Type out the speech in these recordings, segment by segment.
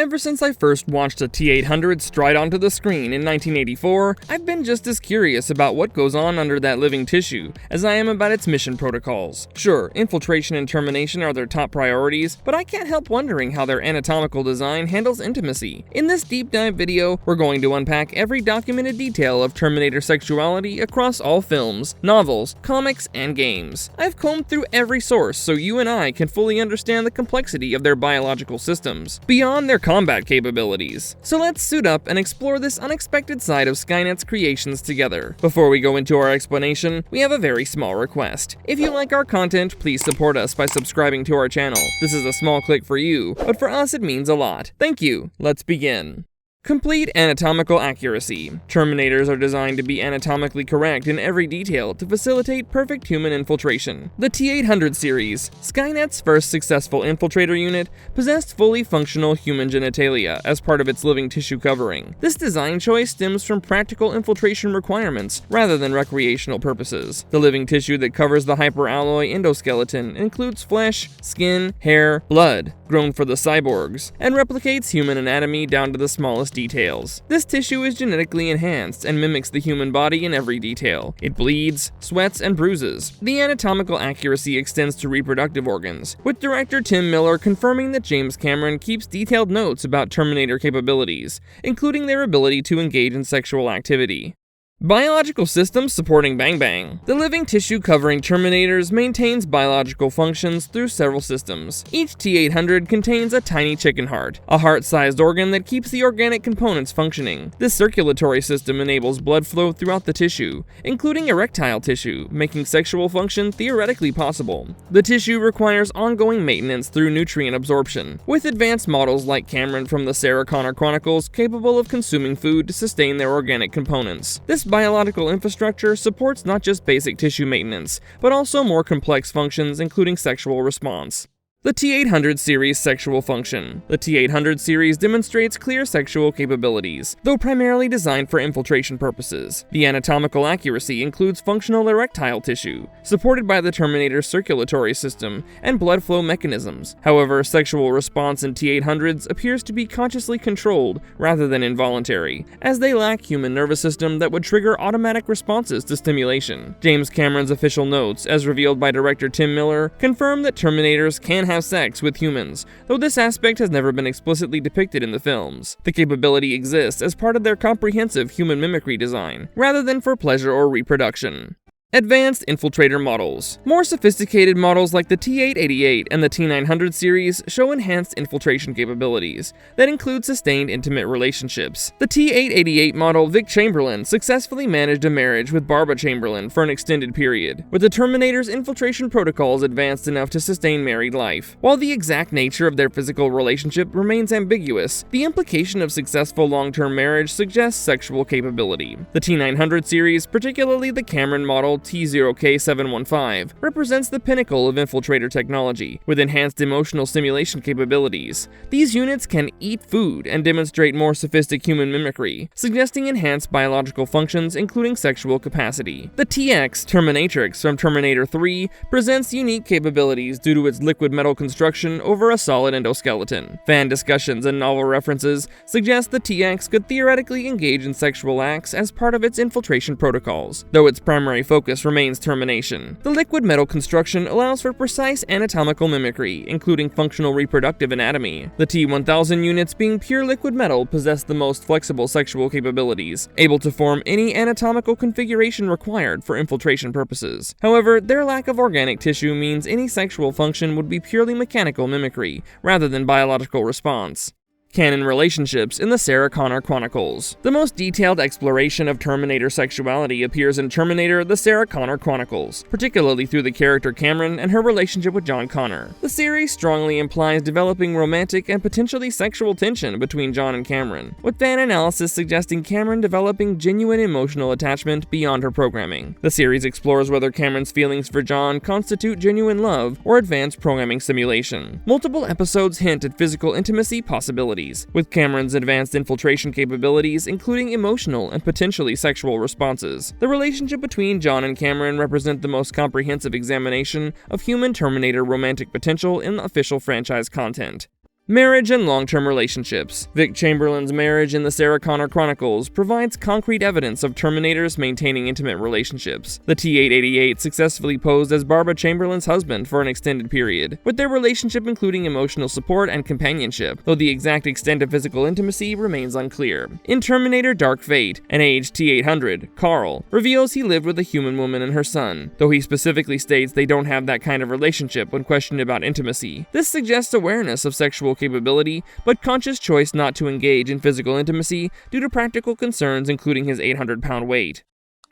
Ever since I first watched a T-800 stride onto the screen in 1984, I've been just as curious about what goes on under that living tissue as I am about its mission protocols. Sure, infiltration and termination are their top priorities, but I can't help wondering how their anatomical design handles intimacy. In this deep dive video, we're going to unpack every documented detail of Terminator sexuality across all films, novels, comics, and games. I've combed through every source so you and I can fully understand the complexity of their biological systems, beyond their combat capabilities. So let's suit up and explore this unexpected side of Skynet's creations together. Before we go into our explanation, we have a very small request. If you like our content, please support us by subscribing to our channel. This is a small click for you, but for us it means a lot. Thank you. Let's begin. Complete anatomical accuracy. Terminators are designed to be anatomically correct in every detail to facilitate perfect human infiltration. The T-800 series, Skynet's first successful infiltrator unit, possessed fully functional human genitalia as part of its living tissue covering. This design choice stems from practical infiltration requirements rather than recreational purposes. The living tissue that covers the hyperalloy endoskeleton includes flesh, skin, hair, blood, grown for the cyborgs, and replicates human anatomy down to the smallest details. This tissue is genetically enhanced and mimics the human body in every detail. It bleeds, sweats, and bruises. The anatomical accuracy extends to reproductive organs, with director Tim Miller confirming that James Cameron keeps detailed notes about Terminator capabilities, including their ability to engage in sexual activity. Biological systems supporting Bang Bang. The living tissue covering Terminators maintains biological functions through several systems. Each T-800 contains a tiny chicken heart, a heart-sized organ that keeps the organic components functioning. This circulatory system enables blood flow throughout the tissue, including erectile tissue, making sexual function theoretically possible. The tissue requires ongoing maintenance through nutrient absorption, with advanced models like Cameron from the Sarah Connor Chronicles capable of consuming food to sustain their organic components. This biological infrastructure supports not just basic tissue maintenance, but also more complex functions including sexual response. The T-800 series sexual function. The T-800 series demonstrates clear sexual capabilities, though primarily designed for infiltration purposes. The anatomical accuracy includes functional erectile tissue, supported by the Terminator's circulatory system and blood flow mechanisms. However, sexual response in T-800s appears to be consciously controlled rather than involuntary, as they lack human nervous system that would trigger automatic responses to stimulation. James Cameron's official notes, as revealed by director Tim Miller, confirm that Terminators can have sex with humans, though this aspect has never been explicitly depicted in the films. The capability exists as part of their comprehensive human mimicry design, rather than for pleasure or reproduction. Advanced infiltrator models. More sophisticated models like the T-888 and the T-900 series show enhanced infiltration capabilities that include sustained intimate relationships. The T-888 model Vic Chamberlain successfully managed a marriage with Barbara Chamberlain for an extended period, with the Terminator's infiltration protocols advanced enough to sustain married life. While the exact nature of their physical relationship remains ambiguous, the implication of successful long-term marriage suggests sexual capability. The T-900 series, particularly the Cameron model T0K715, represents the pinnacle of infiltrator technology, with enhanced emotional simulation capabilities. These units can eat food and demonstrate more sophisticated human mimicry, suggesting enhanced biological functions including sexual capacity. The TX Terminatrix from Terminator 3 presents unique capabilities due to its liquid metal construction over a solid endoskeleton. Fan discussions and novel references suggest the TX could theoretically engage in sexual acts as part of its infiltration protocols, though its primary focus remains termination. The liquid metal construction allows for precise anatomical mimicry, including functional reproductive anatomy. The T-1000 units, being pure liquid metal, possess the most flexible sexual capabilities, able to form any anatomical configuration required for infiltration purposes. However, their lack of organic tissue means any sexual function would be purely mechanical mimicry, rather than biological response. Canon relationships in the Sarah Connor Chronicles. The most detailed exploration of Terminator sexuality appears in Terminator: The Sarah Connor Chronicles, particularly through the character Cameron and her relationship with John Connor. The series strongly implies developing romantic and potentially sexual tension between John and Cameron, with fan analysis suggesting Cameron developing genuine emotional attachment beyond her programming. The series explores whether Cameron's feelings for John constitute genuine love or advanced programming simulation. Multiple episodes hint at physical intimacy possibilities, abilities, with Cameron's advanced infiltration capabilities including emotional and potentially sexual responses. The relationship between John and Cameron represent the most comprehensive examination of human Terminator romantic potential in official franchise content. Marriage and long-term relationships. Vic Chamberlain's marriage in the Sarah Connor Chronicles provides concrete evidence of Terminators maintaining intimate relationships. The T-888 successfully posed as Barbara Chamberlain's husband for an extended period, with their relationship including emotional support and companionship, though the exact extent of physical intimacy remains unclear. In Terminator Dark Fate, an aged T-800, Carl, reveals he lived with a human woman and her son, though he specifically states they don't have that kind of relationship when questioned about intimacy. This suggests awareness of sexual capability, but conscious choice not to engage in physical intimacy due to practical concerns including his 800-pound weight.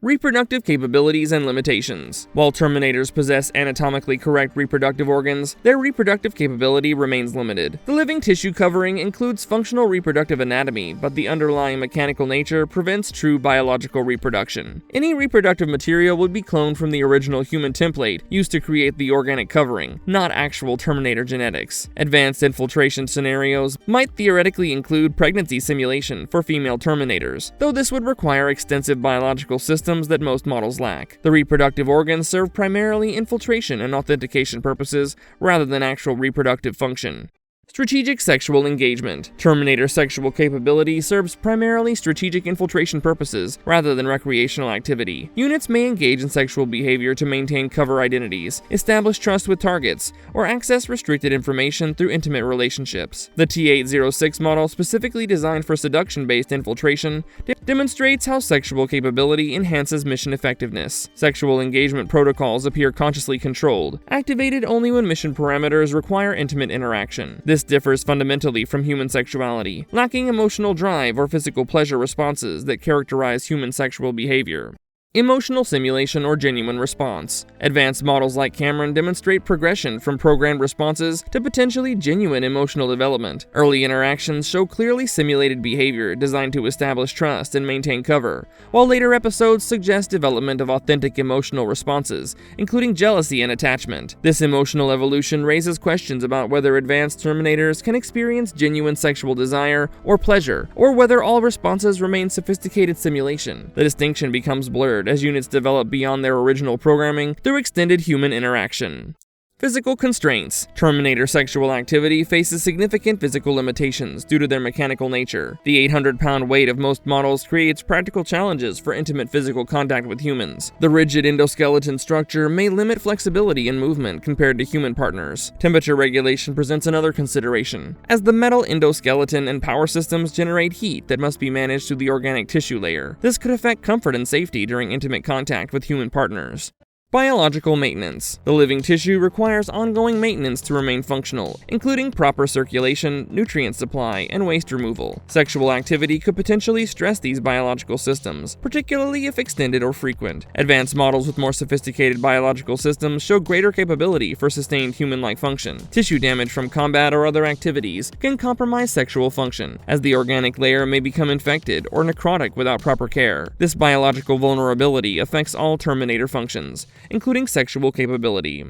Reproductive capabilities and limitations. While Terminators possess anatomically correct reproductive organs, their reproductive capability remains limited. The living tissue covering includes functional reproductive anatomy, but the underlying mechanical nature prevents true biological reproduction. Any reproductive material would be cloned from the original human template used to create the organic covering, not actual Terminator genetics. Advanced infiltration scenarios might theoretically include pregnancy simulation for female Terminators, though this would require extensive biological systems that most models lack. The reproductive organs serve primarily infiltration and authentication purposes rather than actual reproductive function. Strategic sexual engagement. Terminator sexual capability serves primarily strategic infiltration purposes rather than recreational activity. Units may engage in sexual behavior to maintain cover identities, establish trust with targets, or access restricted information through intimate relationships. The T-806 model, specifically designed for seduction-based infiltration, demonstrates how sexual capability enhances mission effectiveness. Sexual engagement protocols appear consciously controlled, activated only when mission parameters require intimate interaction. This differs fundamentally from human sexuality, lacking emotional drive or physical pleasure responses that characterize human sexual behavior. Emotional simulation or genuine response. Advanced models like Cameron demonstrate progression from programmed responses to potentially genuine emotional development. Early interactions show clearly simulated behavior designed to establish trust and maintain cover, while later episodes suggest development of authentic emotional responses, including jealousy and attachment. This emotional evolution raises questions about whether advanced Terminators can experience genuine sexual desire or pleasure, or whether all responses remain sophisticated simulation. The distinction becomes blurred as units develop beyond their original programming through extended human interaction. Physical constraints. Terminator sexual activity faces significant physical limitations due to their mechanical nature. The 800-pound weight of most models creates practical challenges for intimate physical contact with humans. The rigid endoskeleton structure may limit flexibility and movement compared to human partners. Temperature regulation presents another consideration, as the metal endoskeleton and power systems generate heat that must be managed through the organic tissue layer. This could affect comfort and safety during intimate contact with human partners. Biological maintenance. The living tissue requires ongoing maintenance to remain functional, including proper circulation, nutrient supply, and waste removal. Sexual activity could potentially stress these biological systems, particularly if extended or frequent. Advanced models with more sophisticated biological systems show greater capability for sustained human-like function. Tissue damage from combat or other activities can compromise sexual function, as the organic layer may become infected or necrotic without proper care. This biological vulnerability affects all Terminator functions, including sexual capability.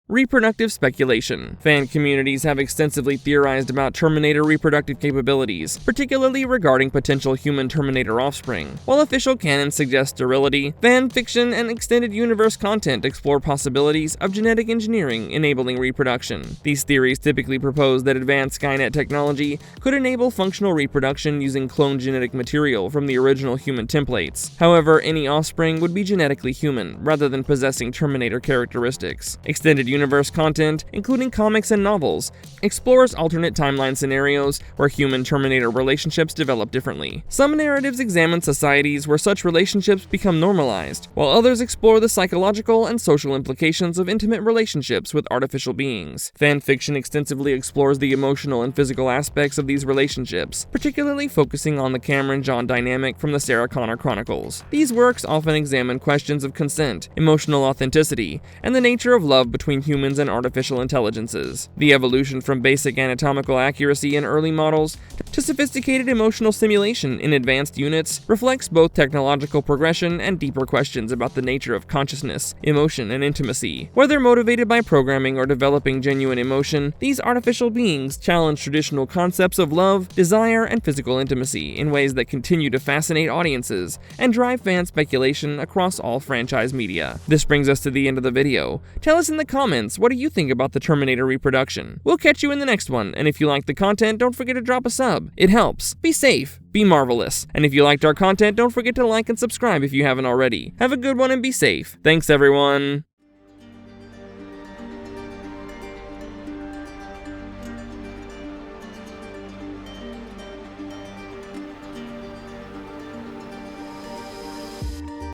Reproductive speculation. Fan communities have extensively theorized about Terminator reproductive capabilities, particularly regarding potential human Terminator offspring. While official canon suggests sterility, fan fiction and extended universe content explore possibilities of genetic engineering enabling reproduction. These theories typically propose that advanced Skynet technology could enable functional reproduction using cloned genetic material from the original human templates. However, any offspring would be genetically human, rather than possessing Terminator characteristics. Extended universe content, including comics and novels, explores alternate timeline scenarios where human-Terminator relationships develop differently. Some narratives examine societies where such relationships become normalized, while others explore the psychological and social implications of intimate relationships with artificial beings. Fan fiction extensively explores the emotional and physical aspects of these relationships, particularly focusing on the Cameron-John dynamic from the Sarah Connor Chronicles. These works often examine questions of consent, emotional authenticity, and the nature of love between humans and artificial intelligences. The evolution from basic anatomical accuracy in early models to The sophisticated emotional simulation in advanced units reflects both technological progression and deeper questions about the nature of consciousness, emotion, and intimacy. Whether motivated by programming or developing genuine emotion, these artificial beings challenge traditional concepts of love, desire, and physical intimacy in ways that continue to fascinate audiences and drive fan speculation across all franchise media. This brings us to the end of the video. Tell us in the comments, what do you think about the Terminator reproduction? We'll catch you in the next one, and if you like the content, don't forget to drop a sub. It helps. Be safe. Be marvelous. And if you liked our content, don't forget to like and subscribe if you haven't already. Have a good one and be safe. Thanks, everyone.